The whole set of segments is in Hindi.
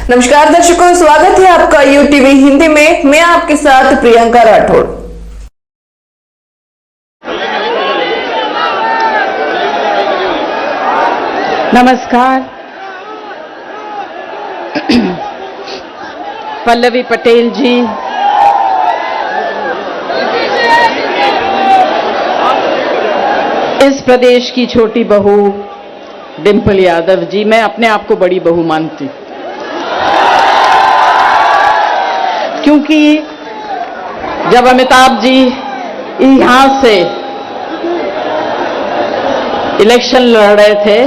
नमस्कार दर्शकों, स्वागत है आपका यूटीवी हिंदी में। मैं आपके साथ प्रियंका राठौड़। नमस्कार। पल्लवी पटेल जी, इस प्रदेश की छोटी बहू डिंपल यादव जी, मैं अपने आप को बड़ी बहू मानती हूं, क्योंकि जब अमिताभ जी यहां से इलेक्शन लड़ रहे थे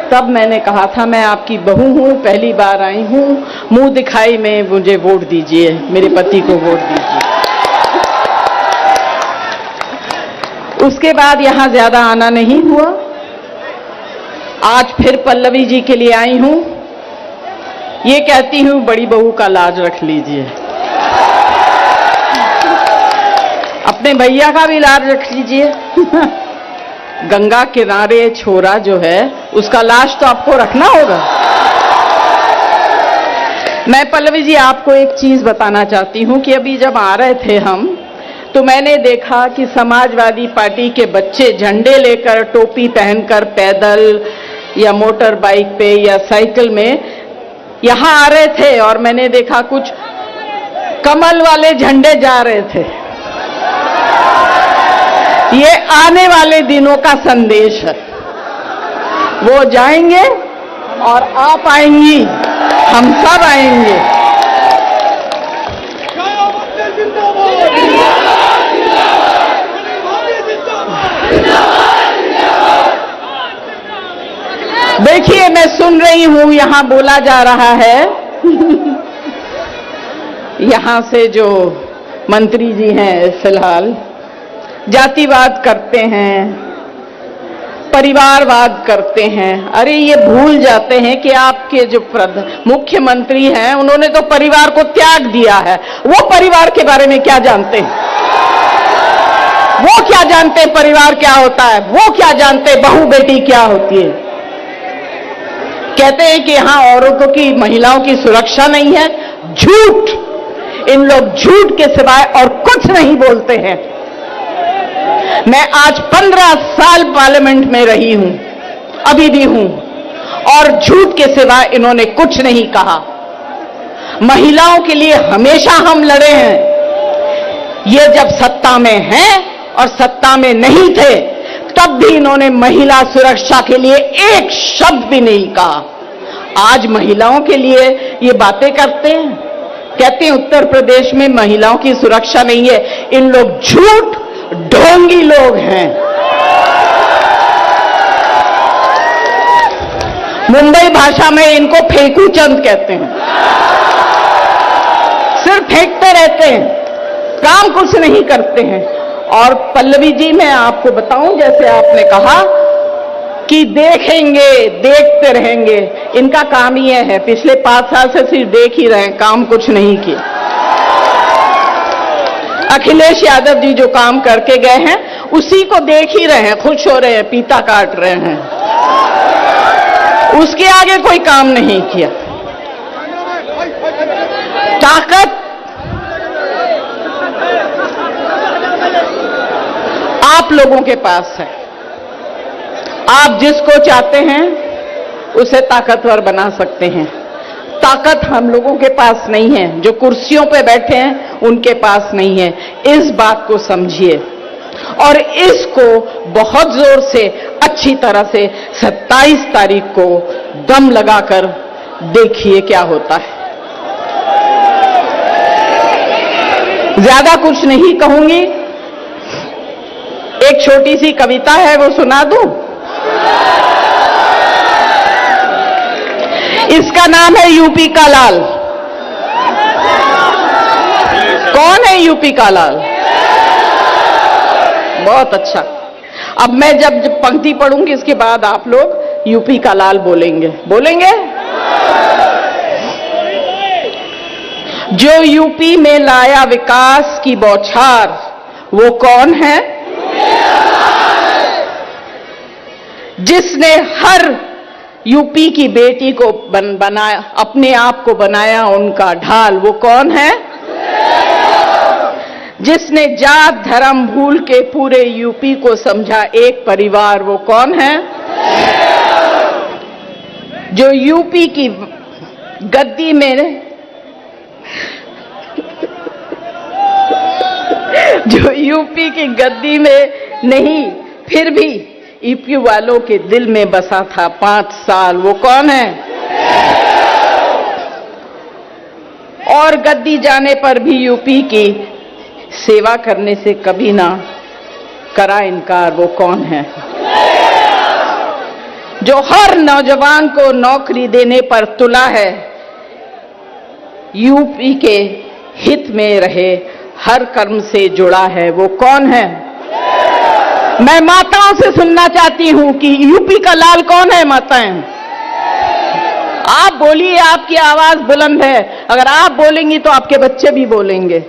तब मैंने कहा था मैं आपकी बहू हूं, पहली बार आई हूं, मुंह दिखाई में मुझे वोट दीजिए, मेरे पति को वोट दीजिए। उसके बाद यहां ज्यादा आना नहीं हुआ। आज फिर पल्लवी जी के लिए आई हूं, ये कहती हूं बड़ी बहू का लाज रख लीजिए, अपने भैया का भी लाज रख लीजिए। गंगा किनारे छोरा जो है उसका लाज तो आपको रखना होगा। मैं पल्लवी जी आपको एक चीज बताना चाहती हूं कि अभी जब आ रहे थे हम तो मैंने देखा कि समाजवादी पार्टी के बच्चे झंडे लेकर, टोपी पहनकर, पैदल या मोटर बाइक पे या साइकिल में यहां आ रहे थे और मैंने देखा कुछ कमल वाले झंडे जा रहे थे। ये आने वाले दिनों का संदेश है। वो जाएंगे और आप आएंगी, हम सब आएंगे। देखिए, मैं सुन रही हूं यहां बोला जा रहा है यहां से जो मंत्री जी हैं फिलहाल जातिवाद करते हैं, परिवारवाद करते हैं। अरे ये भूल जाते हैं कि आपके जो मुख्यमंत्री हैं उन्होंने तो परिवार को त्याग दिया है। वो परिवार के बारे में क्या जानते हैं? वो क्या जानते हैं परिवार क्या होता है? वो क्या जानते हैं बहू बेटी क्या होती है? कहते हैं कि यहां औरतों की, महिलाओं की सुरक्षा नहीं है। झूठ। इन लोग झूठ के सिवाय और कुछ नहीं बोलते हैं। मैं आज 15 साल पार्लियामेंट में रही हूं, अभी भी हूं, और झूठ के सिवाय इन्होंने कुछ नहीं कहा। महिलाओं के लिए हमेशा हम लड़े हैं। ये जब सत्ता में हैं और सत्ता में नहीं थे तब भी इन्होंने महिला सुरक्षा के लिए एक शब्द भी नहीं कहा। आज महिलाओं के लिए ये बातें करते हैं, कहते हैं उत्तर प्रदेश में महिलाओं की सुरक्षा नहीं है। इन लोग झूठ, ढोंगी लोग हैं। मुंबई भाषा में इनको फेंकू चंद कहते हैं। सिर्फ फेंकते रहते हैं, काम कुछ नहीं करते हैं। और पल्लवी जी, मैं आपको बताऊं, जैसे आपने कहा कि देखेंगे, देखते रहेंगे, इनका काम ही है। पिछले 5 साल से सिर्फ देख ही रहे हैं, काम कुछ नहीं किया। अखिलेश यादव जी जो काम करके गए हैं उसी को देख ही रहे हैं, खुश हो रहे हैं, पीता काट रहे हैं। उसके आगे कोई काम नहीं किया। ताकत आप लोगों के पास है। आप जिसको चाहते हैं उसे ताकतवर बना सकते हैं। ताकत हम लोगों के पास नहीं है, जो कुर्सियों पे बैठे हैं उनके पास नहीं है। इस बात को समझिए और इसको बहुत जोर से, अच्छी तरह से 27 तारीख को दम लगाकर देखिए क्या होता है। ज्यादा कुछ नहीं कहूंगी, एक छोटी सी कविता है वो सुना दूं। इसका नाम है यूपी का लाल। कौन है यूपी का लाल? बहुत अच्छा। अब मैं जब पंक्ति पढ़ूंगी इसके बाद आप लोग यूपी का लाल बोलेंगे। बोलेंगे? जो यूपी में लाया विकास की बौछार, वो कौन है? जिसने हर यूपी की बेटी को बनाया, अपने आप को बनाया उनका ढाल, वो कौन है? जिसने जात धर्म भूल के पूरे यूपी को समझा एक परिवार, वो कौन है? जो यूपी की गद्दी में जो यूपी की गद्दी में नहीं, फिर भी यूपी वालों के दिल में बसा था 5 साल, वो कौन है? और गद्दी जाने पर भी यूपी की सेवा करने से कभी ना करा इनकार, वो कौन है? जो हर नौजवान को नौकरी देने पर तुला है, यूपी के हित में रहे, हर कर्म से जुड़ा है, वो कौन है? मैं माताओं से सुनना चाहती हूं कि यूपी का लाल कौन है? माताएं, आप बोलिए, आपकी आवाज बुलंद है। अगर आप बोलेंगी तो आपके बच्चे भी बोलेंगे।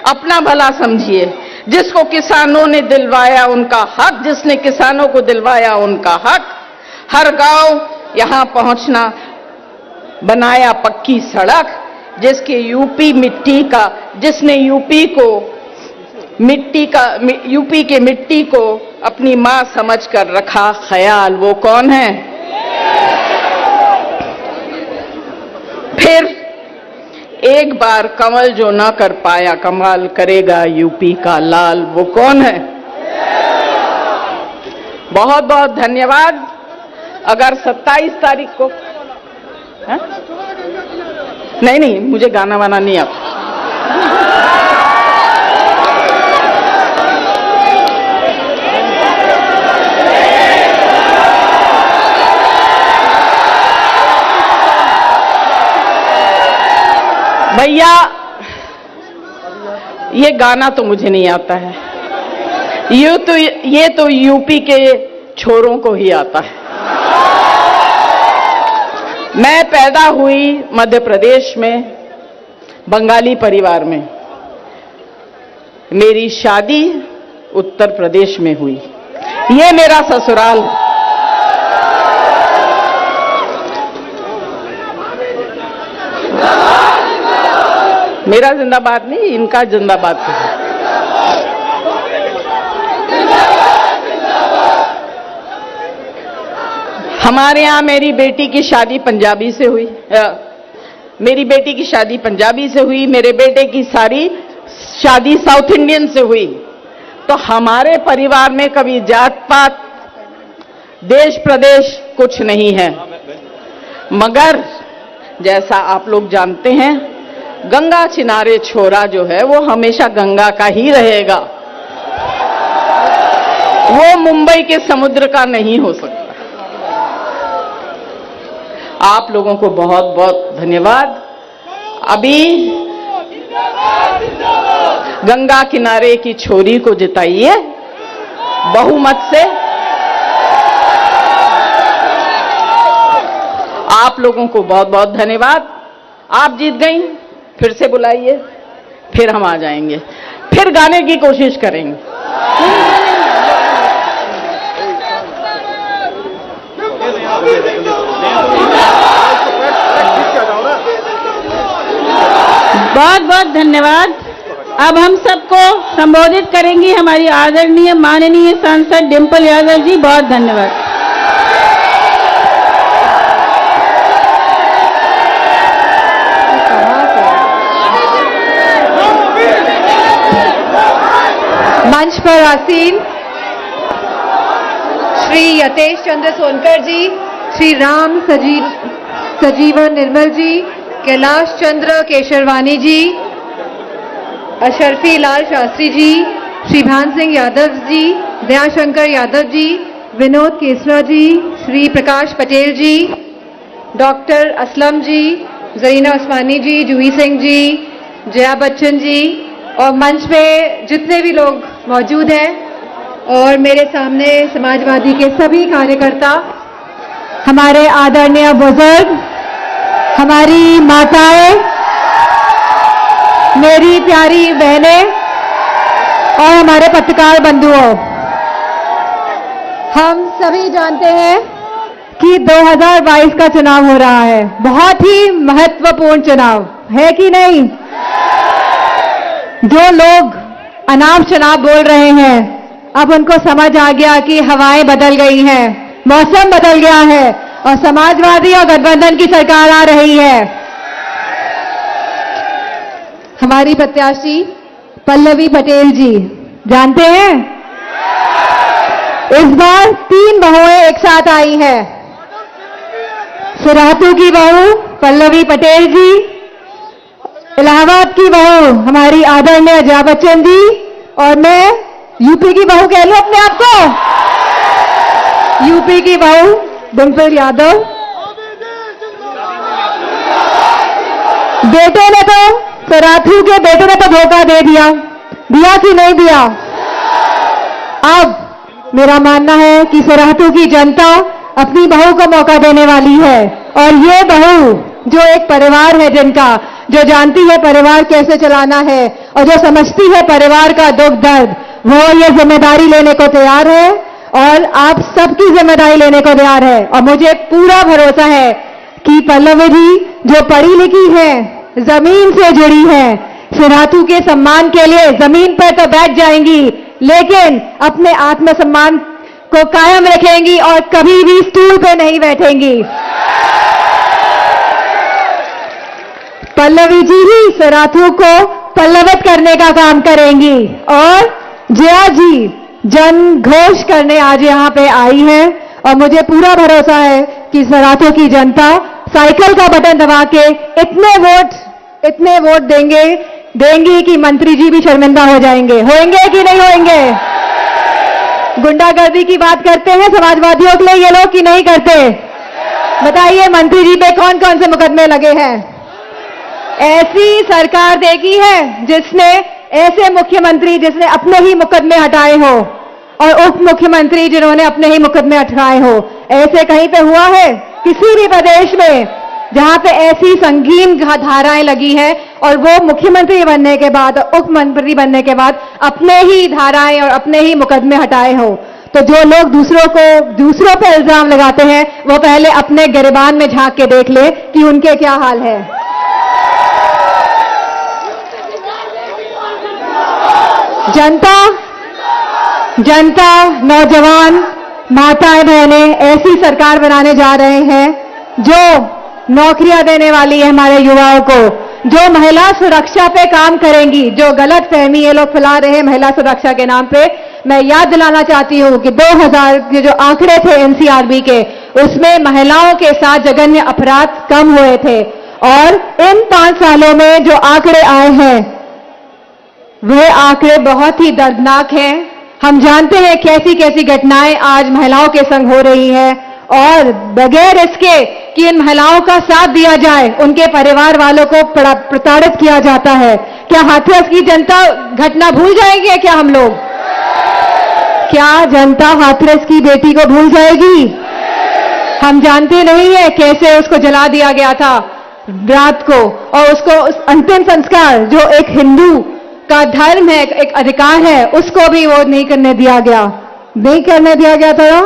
अपना भला समझिए। जिसको किसानों ने दिलवाया उनका हक, जिसने किसानों को दिलवाया उनका हक, हर गांव यहां पहुंचना, बनाया पक्की सड़क, जिसके यूपी मिट्टी का, जिसने यूपी के मिट्टी को अपनी मां समझकर रखा ख्याल, वो कौन है? फिर एक बार कंवल जो ना कर पाया, कमाल करेगा यूपी का लाल, वो कौन है? बहुत बहुत धन्यवाद। अगर 27 तारीख को है? नहीं, मुझे गाना वाना नहीं आता। भैया, ये गाना तो मुझे नहीं आता है। ये तो यूपी के छोरों को ही आता है। मैं पैदा हुई मध्य प्रदेश में, बंगाली परिवार में। मेरी शादी उत्तर प्रदेश में हुई। ये मेरा ससुराल है। मेरा जिंदाबाद नहीं, इनका जिंदाबाद है। हमारे यहाँ मेरी बेटी की शादी पंजाबी से हुई। मेरी बेटी की शादी पंजाबी से हुई, मेरे बेटे की सारी शादी साउथ इंडियन से हुई। तो हमारे परिवार में कभी जात पात, देश प्रदेश कुछ नहीं है। मगर जैसा आप लोग जानते हैं, गंगा किनारे छोरा जो है वो हमेशा गंगा का ही रहेगा। वो मुंबई के समुद्र का नहीं हो सकता। आप लोगों को बहुत बहुत धन्यवाद। अभी गंगा किनारे की छोरी को जिताइए बहुमत से। आप लोगों को बहुत बहुत धन्यवाद। आप जीत गई, फिर से बुलाइए, फिर हम आ जाएंगे, फिर गाने की कोशिश करेंगे। बहुत बहुत धन्यवाद। अब हम सबको संबोधित करेंगी हमारी आदरणीय माननीय सांसद डिंपल यादव जी। बहुत धन्यवाद। मंच पर आसीन श्री यतेश चंद्र सोनकर जी, श्री राम सजीवन निर्मल जी, कैलाश चंद्र केशरवानी जी, अशरफी लाल शास्त्री जी, श्री भान सिंह यादव जी, दयाशंकर यादव जी, विनोद केसरा जी, श्री प्रकाश पटेल जी, डॉक्टर असलम जी, जरीना उस्मानी जी, जूही सिंह जी, जया बच्चन जी, और मंच पे जितने भी लोग मौजूद हैं और मेरे सामने समाजवादी के सभी कार्यकर्ता, हमारे आदरणीय बुजुर्ग, हमारी माताएं, मेरी प्यारी बहनें और हमारे पत्रकार बंधुओं, हम सभी जानते हैं कि 2022 का चुनाव हो रहा है, बहुत ही महत्वपूर्ण चुनाव है कि नहीं? जो लोग अनाप शनाप बोल रहे हैं, अब उनको समझ आ गया कि हवाएं बदल गई हैं, मौसम बदल गया है और समाजवादी और गठबंधन की सरकार आ रही है। हमारी प्रत्याशी पल्लवी पटेल जी, जानते हैं इस बार 3 बहुएं एक साथ आई है। सुरातू की बहू पल्लवी पटेल जी, इलाहाबाद की बहू हमारी आदरणीय जया बच्चन जी, और मैं यूपी की बहू कह लूं अपने आप को, यूपी की बहू डिम्पल यादव। बेटे ने तो, सुरातू के बेटे ने तो धोखा दे दिया, दिया कि नहीं दिया? अब मेरा मानना है कि सुरातू की जनता अपनी बहू को मौका देने वाली है, और ये बहू जो एक परिवार है जिनका, जो जानती है परिवार कैसे चलाना है और जो समझती है परिवार का दुख दर्द, वो ये जिम्मेदारी लेने को तैयार है और आप सबकी जिम्मेदारी लेने को तैयार है। और मुझे पूरा भरोसा है कि पल्लवी जी जो पढ़ी लिखी है, जमीन से जुड़ी है, सुरातू के सम्मान के लिए जमीन पर तो बैठ जाएंगी, लेकिन अपने आत्मसम्मान को कायम रखेंगी और कभी भी स्टूल पे नहीं बैठेंगी। पल्लवी जी ही सुरातू को पल्लवित करने का काम करेंगी, और जया जी जन घोष करने आज यहाँ पे आई है, और मुझे पूरा भरोसा है कि सुरातू की जनता साइकिल का बटन दबा के इतने वोट देंगी कि मंत्री जी भी शर्मिंदा हो जाएंगे। होंगे कि नहीं होंगे? गुंडागर्दी की बात करते हैं समाजवादियों के लिए ये लोग कि नहीं करते? बताइए मंत्री जी पे कौन कौन से मुकदमे लगे हैं? ऐसी सरकार देखी है जिसने, ऐसे मुख्यमंत्री जिसने अपने ही मुकदमे हटाए हो, और उप मुख्यमंत्री जिन्होंने अपने ही मुकदमे हटाए हो? ऐसे कहीं पे हुआ है किसी भी प्रदेश में जहां पे ऐसी संगीन धाराएं लगी है और वो मुख्यमंत्री बनने के बाद, उप मंत्री बनने के बाद अपने ही धाराएं और अपने ही मुकदमे हटाए हो? तो जो लोग दूसरों पे इल्जाम लगाते हैं, वो पहले अपने गिरबान में झांक के देख ले कि उनके क्या हाल है। जनता, नौजवान, माताएं बहनें ऐसी सरकार बनाने जा रहे हैं जो नौकरियां देने वाली है हमारे युवाओं को, जो महिला सुरक्षा पे काम करेंगी। जो गलत फहमी ये लोग फैला रहे हैं महिला सुरक्षा के नाम पे, मैं याद दिलाना चाहती हूँ कि 2000 के जो आंकड़े थे एनसीआरबी के, उसमें महिलाओं के साथ जघन्य अपराध कम हुए थे, और इन 5 सालों में जो आंकड़े आए हैं वह आंकड़े बहुत ही दर्दनाक हैं। हम जानते हैं कैसी कैसी घटनाएं आज महिलाओं के संग हो रही हैं, और बगैर इसके कि इन महिलाओं का साथ दिया जाए, उनके परिवार वालों को प्रताड़ित किया जाता है। क्या हाथरस की जनता घटना भूल जाएगी? क्या हम लोग, क्या जनता हाथरस की बेटी को भूल जाएगी? हम जानते नहीं है कैसे उसको जला दिया गया था रात को, और उसको उस अंतिम संस्कार जो एक हिंदू का धर्म है, एक अधिकार है, उसको भी वो नहीं करने दिया गया था।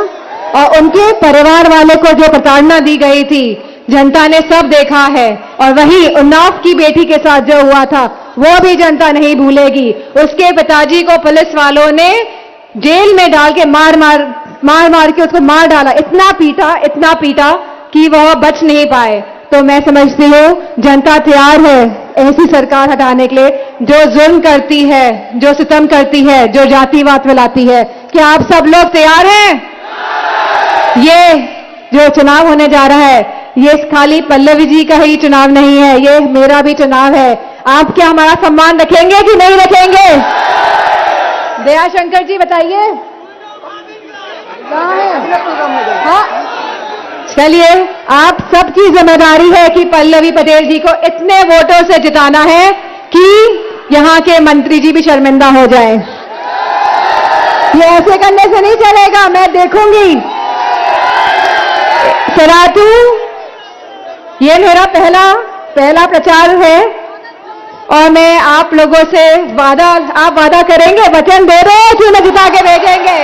और उनके परिवार वालों को जो प्रताड़ना दी गई थी, जनता ने सब देखा है। और वही उन्नाव की बेटी के साथ जो हुआ था, वो भी जनता नहीं भूलेगी। उसके पिताजी को पुलिस वालों ने जेल में डाल के मार के उसको मार डाला, इतना पीटा कि वह बच नहीं पाए। तो मैं समझती हूँ जनता तैयार है ऐसी सरकार हटाने के लिए जो जुल्म करती है, जो सितम करती है, जो जातिवाद फैलाती है। क्या आप सब लोग तैयार हैं? ये जो चुनाव होने जा रहा है, ये खाली पल्लवी जी का ही चुनाव नहीं है, ये मेरा भी चुनाव है। आप क्या हमारा सम्मान रखेंगे कि नहीं रखेंगे? दयाशंकर जी बताइए, कहाँ है? हाँ, चलिए, आप सबकी जिम्मेदारी है कि पल्लवी पटेल जी को इतने वोटों से जिताना है कि यहाँ के मंत्री जी भी शर्मिंदा हो जाए। ये ऐसे करने से नहीं चलेगा, मैं देखूंगी। सुरातू, ये मेरा पहला प्रचार है, और मैं आप लोगों से आप वादा करेंगे, वचन दे रहे हैं कि मैं जिता के भेजेंगे।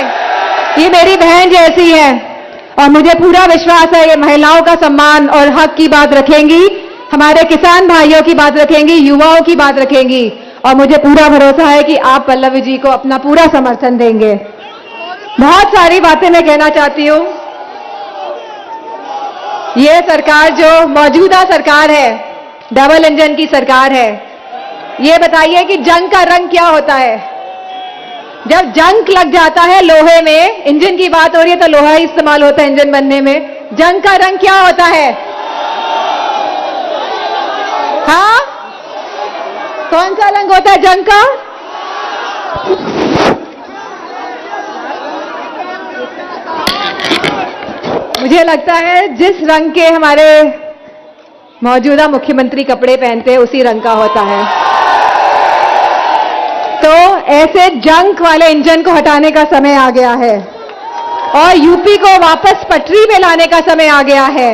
ये मेरी बहन जैसी है, और मुझे पूरा विश्वास है ये महिलाओं का सम्मान और हक की बात रखेंगी, हमारे किसान भाइयों की बात रखेंगी, युवाओं की बात रखेंगी, और मुझे पूरा भरोसा है कि आप पल्लवी जी को अपना पूरा समर्थन देंगे। बहुत सारी बातें मैं कहना चाहती हूँ। ये सरकार जो मौजूदा सरकार है, डबल इंजन की सरकार है, ये बताइए कि जंग का रंग क्या होता है? जब जंग लग जाता है लोहे में, इंजन की बात हो रही है तो लोहा ही इस्तेमाल होता है इंजन बनने में, जंग का रंग क्या होता है? हाँ, कौन सा रंग होता है जंग का? मुझे लगता है जिस रंग के हमारे मौजूदा मुख्यमंत्री कपड़े पहनते हैं उसी रंग का होता है। तो ऐसे जंग वाले इंजन को हटाने का समय आ गया है और यूपी को वापस पटरी पे लाने का समय आ गया है।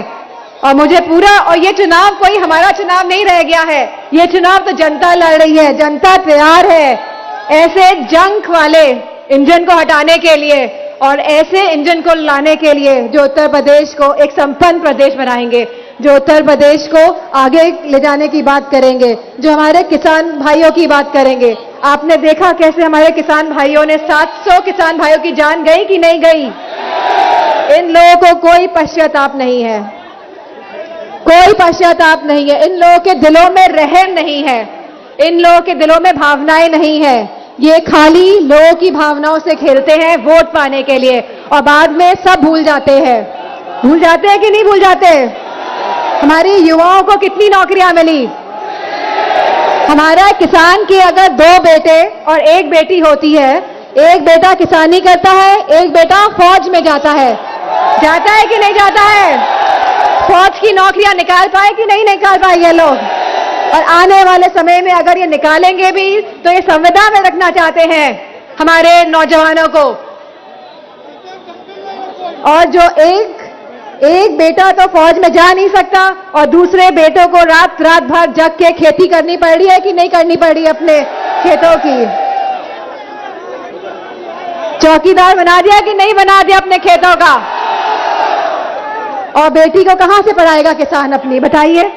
और मुझे पूरा, और ये चुनाव कोई हमारा चुनाव नहीं रह गया है, ये चुनाव तो जनता लड़ रही है, जनता तैयार है ऐसे जंग वाले इंजन को हटाने के लिए और ऐसे इंजन को लाने के लिए जो उत्तर प्रदेश को एक संपन्न प्रदेश बनाएंगे, जो उत्तर प्रदेश को आगे ले जाने की बात करेंगे, जो हमारे किसान भाइयों की बात करेंगे। आपने देखा कैसे हमारे किसान भाइयों ने 700 किसान भाइयों की जान गई कि नहीं गई? इन लोगों को कोई पश्चाताप नहीं है, कोई पश्चाताप नहीं है। इन लोगों के दिलों में रहम नहीं है, इन लोगों के दिलों में भावनाएं नहीं है। ये खाली लोगों की भावनाओं से खेलते हैं वोट पाने के लिए और बाद में सब भूल जाते हैं। भूल जाते हैं कि नहीं भूल जाते? हमारी युवाओं को कितनी नौकरियां मिली? हमारा किसान के अगर 2 बेटे और 1 बेटी होती है, एक बेटा किसानी करता है, एक बेटा फौज में जाता है कि नहीं जाता है? फौज की नौकरियां निकाल पाए कि नहीं निकाल पाए ये लोग? और आने वाले समय में अगर ये निकालेंगे भी तो ये संविदा में रखना चाहते हैं हमारे नौजवानों को। और जो एक बेटा तो फौज में जा नहीं सकता और दूसरे बेटों को रात भर जग के खेती करनी पड़ रही है कि नहीं करनी पड़ रही अपने खेतों की? चौकीदार बना दिया कि नहीं बना दिया अपने खेतों का? और बेटी को कहां से पढ़ाएगा किसान अपनी, बताइए?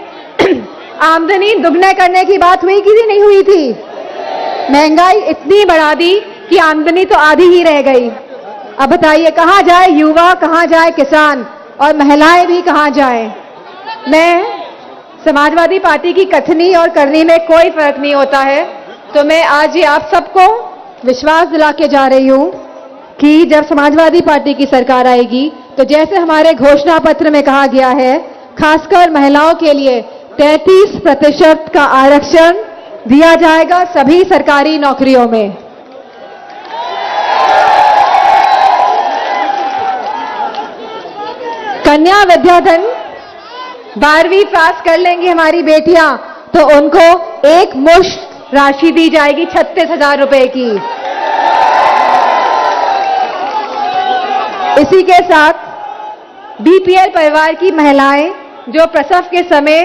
आमदनी दुगने करने की बात हुई कि नहीं हुई थी? महंगाई इतनी बढ़ा दी कि आमदनी तो आधी ही रह गई। अब बताइए कहां जाए युवा, कहां जाए किसान, और महिलाएं भी कहां जाएं? मैं समाजवादी पार्टी की कथनी और करनी में कोई फर्क नहीं होता है, तो मैं आज ये आप सबको विश्वास दिला के जा रही हूं कि जब समाजवादी पार्टी की सरकार आएगी तो जैसे हमारे घोषणा पत्र में कहा गया है, खासकर महिलाओं के लिए 33% का आरक्षण दिया जाएगा सभी सरकारी नौकरियों में। कन्या विद्याधन 12वीं पास कर लेंगी हमारी बेटियां तो उनको एक मुश्त राशि दी जाएगी 36,000 रुपए की। इसी के साथ बीपीएल परिवार की महिलाएं जो प्रसव के समय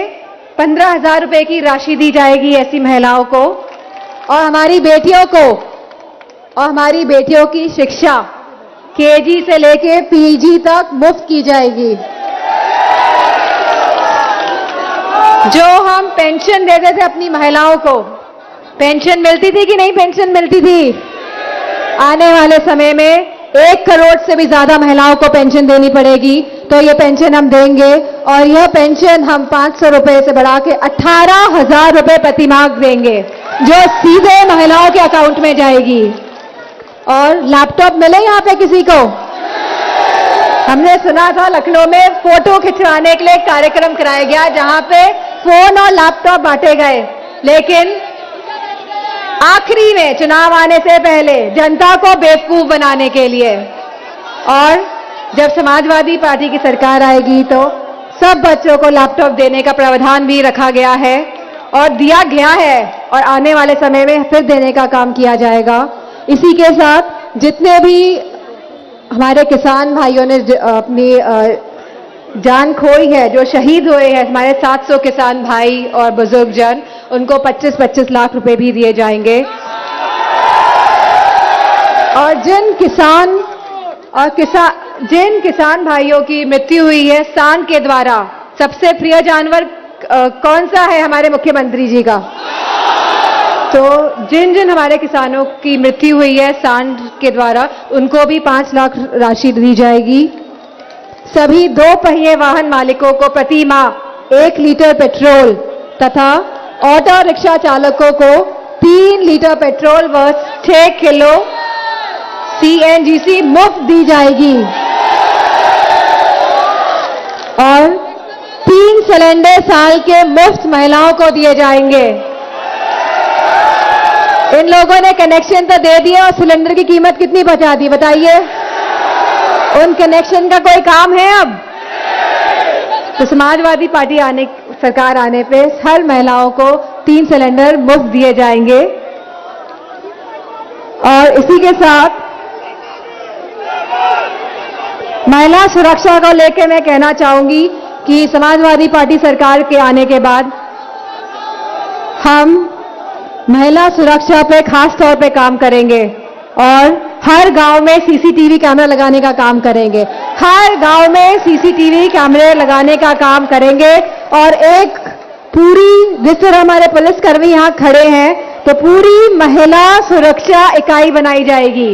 15,000 रुपए की राशि दी जाएगी ऐसी महिलाओं को, और हमारी बेटियों की शिक्षा केजी से लेके पीजी तक मुफ्त की जाएगी। जो हम पेंशन देते थे अपनी महिलाओं को, पेंशन मिलती थी कि नहीं पेंशन मिलती थी? आने वाले समय में 1 करोड़ से भी ज्यादा महिलाओं को पेंशन देनी पड़ेगी, तो ये पेंशन हम देंगे और यह पेंशन हम 500 रुपए से बढ़ा के 18,000 रुपए प्रति माह देंगे, जो सीधे महिलाओं के अकाउंट में जाएगी। और लैपटॉप मिले यहाँ पे किसी को? हमने सुना था लखनऊ में फोटो खिंचवाने के लिए एक कार्यक्रम कराया गया जहां पे फोन और लैपटॉप बांटे गए, लेकिन आखिरी में चुनाव आने से पहले जनता को बेवकूफ बनाने के लिए। और जब समाजवादी पार्टी की सरकार आएगी तो सब बच्चों को लैपटॉप देने का प्रावधान भी रखा गया है और दिया गया है, और आने वाले समय में फिर देने का काम किया जाएगा। इसी के साथ जितने भी हमारे किसान भाइयों ने अपनी जान खोई है, जो शहीद हुए हैं, हमारे 700 किसान भाई और बुजुर्ग जन, उनको 25-25 लाख रुपए भी दिए जाएंगे। और जिन किसान जिन किसान भाइयों की मृत्यु हुई है सांड के द्वारा, सबसे प्रिय जानवर कौन सा है हमारे मुख्यमंत्री जी का? तो जिन जिन हमारे किसानों की मृत्यु हुई है सांड के द्वारा, उनको भी 5 लाख राशि दी जाएगी। सभी 2 पहिए वाहन मालिकों को प्रति माह 1 लीटर पेट्रोल तथा ऑटो रिक्शा चालकों को 3 लीटर पेट्रोल व 6 किलो CNGC मुफ्त दी जाएगी और 3 सिलेंडर साल के मुफ्त महिलाओं को दिए जाएंगे। इन लोगों ने कनेक्शन तो दे दिया और सिलेंडर की कीमत कितनी बचा दी बताइए? उन कनेक्शन का कोई काम है अब? तो समाजवादी पार्टी सरकार आने पे हर महिलाओं को 3 सिलेंडर मुफ्त दिए जाएंगे। और इसी के साथ महिला सुरक्षा को लेकर मैं कहना चाहूंगी कि समाजवादी पार्टी सरकार के आने के बाद हम महिला सुरक्षा पे खास तौर पे काम करेंगे और हर गांव में सीसीटीवी कैमरा लगाने का काम करेंगे। हर गांव में सीसीटीवी कैमरे लगाने का काम करेंगे और एक पूरी, जिस तरह हमारे पुलिसकर्मी यहाँ खड़े हैं, तो पूरी महिला सुरक्षा इकाई बनाई जाएगी।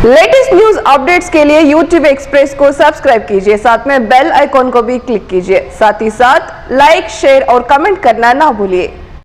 लेटेस्ट न्यूज अपडेट्स के लिए YouTube एक्सप्रेस को सब्सक्राइब कीजिए, साथ में बेल आइकॉन को भी क्लिक कीजिए। साथ ही साथ लाइक, शेयर और कमेंट करना ना भूलिए।